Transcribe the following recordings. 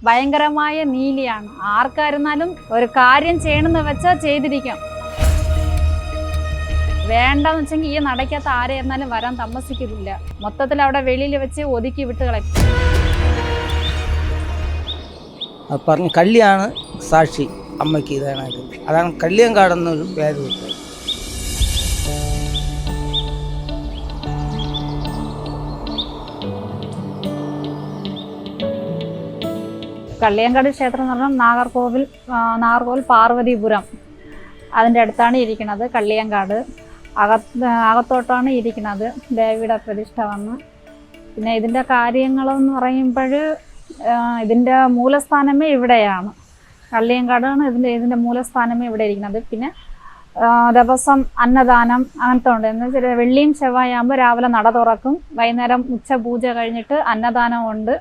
ഭയങ്കരമായ നീലിയാണ്. ആർക്കായിരുന്നാലും ഒരു കാര്യം ചെയ്യണമെന്ന് വെച്ചാൽ ചെയ്തിരിക്കാം. വേണ്ടെന്ന് വെച്ചെങ്കിൽ ഈ നടക്കാത്ത ആരെയിരുന്നാലും വരാൻ താമസിക്കുന്നില്ല. മൊത്തത്തിൽ അവിടെ വെളിയിൽ വെച്ച് ഒതുക്കി വിട്ട് കളയും. പറഞ്ഞ് കള്ളിയാണ് സാക്ഷി അമ്മയ്ക്ക് ഇതാണത്. അതാണ് കള്ളിയങ്കാടെന്നൊരു പേര് കിട്ടുന്നത്. കള്ളിയങ്കാട് ക്ഷേത്രം എന്ന് പറഞ്ഞാൽ നാഗർകോവിൽ പാർവതിപുരം അതിൻ്റെ അടുത്താണ് ഇരിക്കുന്നത്. കള്ളിയങ്കാട് അകത്തോട്ടാണ് ഇരിക്കുന്നത് ദേവിയുടെ പ്രതിഷ്ഠ വന്ന്. പിന്നെ ഇതിൻ്റെ കാര്യങ്ങളെന്ന് പറയുമ്പോൾ ഇതിൻ്റെ മൂലസ്ഥാനമേ ഇവിടെയാണ്. കള്ളിയങ്കാടാണ് ഇതിൻ്റെ മൂലസ്ഥാനമേ ഇവിടെ ഇരിക്കുന്നത്. പിന്നെ ദിവസം അന്നദാനം അങ്ങനത്തെ ഉണ്ട്. എന്ന് വെച്ചാൽ വെള്ളിയും ചൊവ്വായാകുമ്പോൾ രാവിലെ നട തുറക്കും, വൈകുന്നേരം ഉച്ചപൂജ കഴിഞ്ഞിട്ട് അന്നദാനം ഉണ്ട്.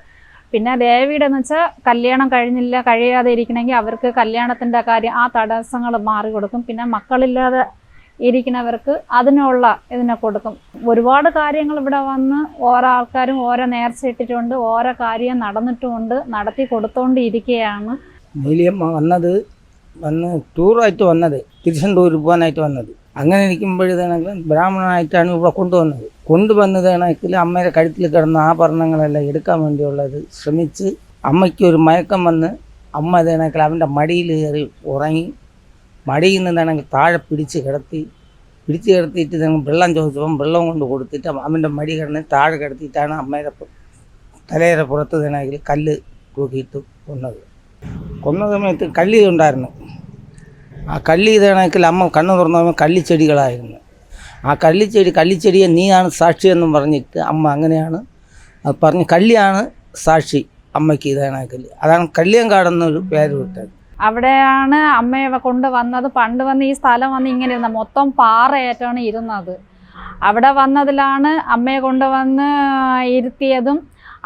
പിന്നെ ദേവിയുടെ എന്ന് വെച്ചാൽ കല്യാണം കഴിയാതെ ഇരിക്കണമെങ്കിൽ അവർക്ക് കല്യാണത്തിൻ്റെ കാര്യം ആ തടസ്സങ്ങൾ മാറി കൊടുക്കും. പിന്നെ മക്കളില്ലാതെ ഇരിക്കുന്നവർക്ക് അതിനുള്ള ഇതിനെ കൊടുക്കും. ഒരുപാട് കാര്യങ്ങൾ ഇവിടെ വന്ന് ഓരോ ആൾക്കാരും ഓരോ നേർച്ച ഇട്ടിട്ടുണ്ട്, ഓരോ കാര്യം നടന്നിട്ടുമുണ്ട്, നടത്തി കൊടുത്തോണ്ടിരിക്കുകയാണ്. നീലിയമ്മ വന്ന് ടൂറായിട്ട് വന്നത്, തിരുച്ചെന്തൂർ പോകാനായിട്ട് വന്നത്. അങ്ങനെ ഇരിക്കുമ്പോഴത്തേണെങ്കിൽ ബ്രാഹ്മണനായിട്ടാണ് ഇവിടെ കൊണ്ടുവന്നതാണെങ്കിൽ അമ്മയുടെ കഴുത്തിൽ കിടന്ന ആഭരണങ്ങളെല്ലാം എടുക്കാൻ വേണ്ടിയുള്ളത് ശ്രമിച്ച് അമ്മയ്ക്ക് ഒരു മയക്കം വന്ന് അമ്മ ഇതാണെങ്കിൽ അവൻ്റെ മടിയിൽ കയറി ഉറങ്ങി. മടിയിൽ നിന്നാണെങ്കിൽ താഴെ പിടിച്ച് കിടത്തിയിട്ട് വെള്ളം ചോദിച്ചപ്പം വെള്ളം കൊണ്ട് കൊടുത്തിട്ട് അവൻ്റെ മടി കിടന്ന് താഴെ കിടത്തിയിട്ടാണ് അമ്മയുടെ തലയുടെ പുറത്ത് തന്നെങ്കിൽ കല്ല് തൂക്കിയിട്ട് കൊന്ന സമയത്ത് കള്ളി ഉണ്ടായിരുന്നു. ആ കള്ളി ഇതാണെങ്കിൽ അമ്മ കണ്ണു തുറന്നപ്പോൾ കള്ളിച്ചെടികളായിരുന്നു. ആ കള്ളിച്ചെടിയെ നീയാണ് സാക്ഷിയെന്നും പറഞ്ഞിട്ട് അമ്മ അങ്ങനെയാണ് അത് പറഞ്ഞ് കള്ളിയാണ് സാക്ഷി അമ്മയ്ക്ക് ഇതാണെങ്കിൽ. അതാണ് കള്ളിയങ്കാടെന്നൊരു പേര് വിട്ടത്. അവിടെയാണ് അമ്മയെ കൊണ്ടുവന്നത്. പണ്ട് വന്ന് ഈ സ്ഥലം വന്ന് ഇങ്ങനെ ഇരുന്നത് മൊത്തം പാറയായിട്ടാണ് ഇരുന്നത്. അവിടെ വന്നതിലാണ് അമ്മയെ കൊണ്ടുവന്ന് ഇരുത്തിയതും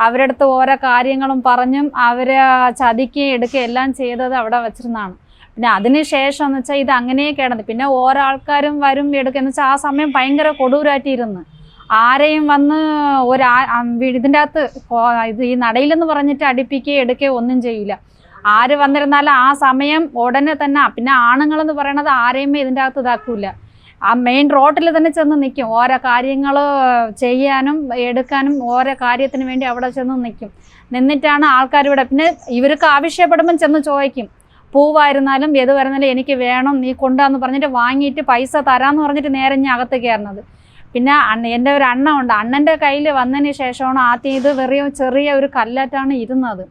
അവരുടെ അടുത്ത് ഓരോ കാര്യങ്ങളും പറഞ്ഞും അവരെ ചതിക്കുകയും എടുക്കുകയും എല്ലാം ചെയ്തത് അവിടെ വെച്ചിരുന്നതാണ്. പിന്നെ അതിന് ശേഷം എന്ന് വെച്ചാൽ ഇത് അങ്ങനെ കിടന്നു. പിന്നെ ഓരോ ആൾക്കാരും വരും എടുക്കുക എന്ന് വെച്ചാൽ ആ സമയം ഭയങ്കര കൊടൂരായിട്ടിരുന്ന് ആരെയും വന്ന് ഇതിൻ്റെ അകത്ത് ഈ നടയിലെന്ന് പറഞ്ഞിട്ട് അടുപ്പിക്കുകയോ എടുക്കുകയോ ഒന്നും ചെയ്യില്ല. ആര് വന്നിരുന്നാലും ആ സമയം ഉടനെ തന്നെ. പിന്നെ ആണുങ്ങളെന്ന് പറയണത് ആരെയും ഇതിൻ്റെ അകത്ത് ഇതാക്കൂല. ആ മെയിൻ റോഡിൽ തന്നെ ചെന്ന് നിൽക്കും. ഓരോ കാര്യങ്ങൾ ചെയ്യാനും എടുക്കാനും ഓരോ കാര്യത്തിന് വേണ്ടി അവിടെ ചെന്ന് നിന്നിട്ടാണ് ആൾക്കാർ ഇവിടെ. പിന്നെ ഇവർക്ക് ആവശ്യപ്പെടുമ്പം ചെന്ന് ചോദിക്കും, പൂവായിരുന്നാലും ഏത് വരുന്നാലും എനിക്ക് വേണം നീ കൊണ്ടാന്ന് പറഞ്ഞിട്ട് വാങ്ങിയിട്ട് പൈസ തരാമെന്ന് പറഞ്ഞിട്ട് നേരെ ഞാൻ അകത്ത് കയറുന്നത്. പിന്നെ എൻ്റെ ഒരു അണ്ണ ഉണ്ട്. അണ്ണൻ്റെ കയ്യിൽ വന്നതിന് ശേഷമാണ് ആദ്യം ഇത് ചെറിയ ഒരു കല്ലാറ്റാണ് ഇരുന്നത്.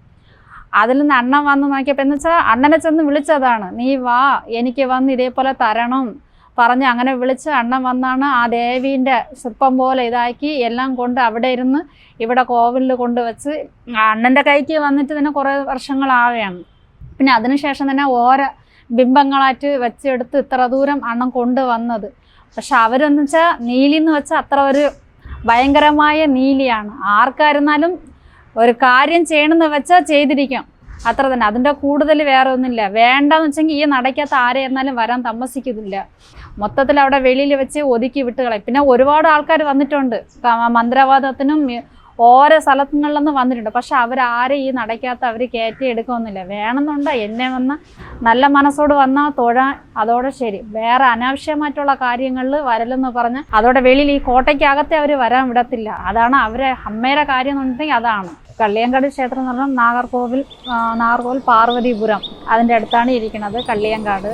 അതിൽ നിന്ന് അണ്ണൻ വന്ന് നോക്കിയപ്പോൾ എന്ന് വെച്ചാൽ അണ്ണനെ ചെന്ന് വിളിച്ചതാണ്, നീ വാ എനിക്ക് വന്ന് ഇതേപോലെ തരണം പറഞ്ഞ് അങ്ങനെ വിളിച്ച് അണ്ണൻ വന്നാണ് ആ ദേവീൻ്റെ ശില്പം പോലെ ഇതാക്കി എല്ലാം കൊണ്ട് അവിടെ ഇരുന്ന് ഇവിടെ കോവിലിൽ കൊണ്ടുവച്ച് അണ്ണൻ്റെ കൈക്ക് വന്നിട്ട് തന്നെ കുറേ വർഷങ്ങളാവുകയാണ്. പിന്നെ അതിനുശേഷം തന്നെ ഓരോ ബിംബങ്ങളായിട്ട് വെച്ചെടുത്ത് ഇത്ര ദൂരം അണ്ണൻ കൊണ്ടുവന്നത്. പക്ഷെ അവരെന്ന് വെച്ചാൽ നീലി എന്ന് വെച്ചാൽ അത്ര ഒരു ഭയങ്കരമായ നീലിയാണ്. ആർക്കായിരുന്നാലും ഒരു കാര്യം ചെയ്യണമെന്ന് വെച്ചാൽ ചെയ്തിരിക്കാം, അത്ര തന്നെ. അതിൻ്റെ കൂടുതൽ വേറെ ഒന്നുമില്ല. വേണ്ടെന്ന് വെച്ചെങ്കിൽ ഈ നടക്കാത്ത ആരെയിരുന്നാലും വരാൻ താമസിക്കുന്നില്ല. മൊത്തത്തിൽ അവിടെ വെളിയിൽ വെച്ച് ഒതുക്കി വിട്ട് കളയും. പിന്നെ ഒരുപാട് ആൾക്കാർ വന്നിട്ടുണ്ട്, മന്ത്രവാദത്തിനും ഓരോ സ്ഥലങ്ങളിലൊന്ന് വന്നിട്ടുണ്ട്. പക്ഷെ അവരാരെ ഈ നടക്കാത്ത അവർ കയറ്റി എടുക്കുന്നില്ല. വേണമെന്നുണ്ടോ എന്നെ വന്ന് നല്ല മനസ്സോട് വന്നാൽ തൊഴാൻ, അതോടെ ശരി. വേറെ അനാവശ്യമായിട്ടുള്ള കാര്യങ്ങളിൽ വരലെന്ന് പറഞ്ഞ് അതോടെ വെളിയിൽ ഈ കോട്ടയ്ക്കകത്തെ അവർ വരാൻ വിടത്തില്ല. അതാണ് അവരെ അമ്മയുടെ കാര്യം എന്നുണ്ടെങ്കിൽ അതാണ്. കള്ളിയങ്കാട് ക്ഷേത്രം എന്ന് പറഞ്ഞാൽ നാഗർകോവിൽ പാർവതിപുരം അതിൻ്റെ അടുത്താണ് ഇരിക്കുന്നത് കള്ളിയങ്കാട്.